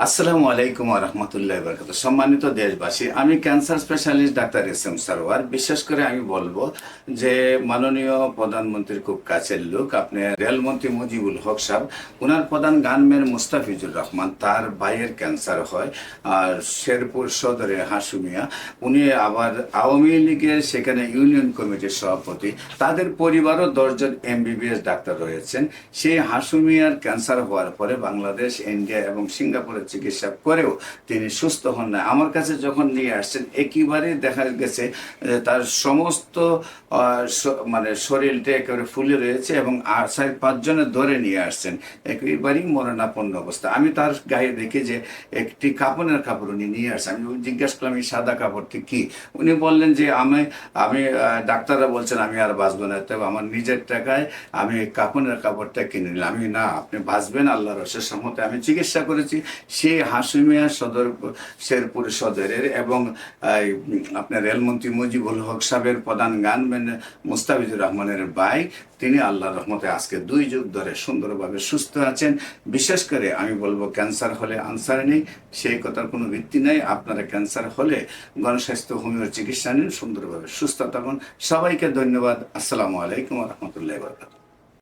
আসসালামু আলাইকুম রহমতুল্লাহ বরকাত। সম্মানিত দেশবাসী, আমি cancer specialist doctor S Sarwar. বিশেষ করে আমি বলবো যে মাননীয় প্রধানমন্ত্রীর খুব কাছের লোক, আপনি রেলমন্ত্রী মুজিবুল হক সাহেব, ওনার প্রধান গানম্যান মুস্তাফিজুর রহমান, তার ভাইয়ের ক্যান্সার হয় আর শেরপুর সদরে হাসুমিয়া। উনি আবার আওয়ামী লীগের সেখানে ইউনিয়ন কমিটির সভাপতি। তাদের পরিবারও 10 জন MBBS ডাক্তার রয়েছেন। সেই হাসুমিয়ার ক্যান্সার হওয়ার পরে বাংলাদেশ, ইন্ডিয়া এবং সিঙ্গাপুরে চিকিৎসা করেও তিনি সুস্থ হন না। আমার কাছে যখন নিয়ে আসছেন, একেবারে দেখা গেছে তার সমস্ত মানে শরীরটা একেবারে ফুলে রয়েছে এবং 4-5 জনে ধরে নিয়ে আসছেন, একেবারেই মরণাপন্ন অবস্থা। আমি তার গায়ে দেখি যে একটি কাপড়ের কাপড় উনি নিয়ে আসছেন। আমি জিজ্ঞাসা করলাম, এই সাদা কাপড়টি কি? উনি বললেন যে আমি আমি ডাক্তাররা বলছেন আমি আর বাঁচবো না, তবে আমার নিজের টাকায় আমি কাপড়ের কাপড়টা কিনে নিলাম। আমি, না, আপনি বাঁচবেন আল্লাহর অশেষ রহমতে। আমি চিকিৎসা করেছি সেই হাসুমিয়া সদর, শেরপুর সদরের, এবং আপনার রেলমন্ত্রী মুজিবুল হক সাহেবের প্রধান গানম্যান মুস্তাফিজুর রহমানের ভাই। তিনি আল্লাহর রহমতে আজকে 2 যুগ ধরে সুন্দরভাবে সুস্থ আছেন। বিশেষ করে আমি বলবো, ক্যান্সার হলে আনসার নেই, সেই কথার কোনো ভিত্তি নেই। আপনারা ক্যান্সার হলে গণস্বাস্থ্য হোমিওর চিকিৎসা নিন, সুন্দরভাবে সুস্থ থাকুন। সবাইকে ধন্যবাদ। আসসালামু আলাইকুম রহমতুল্লাহ বরকাত।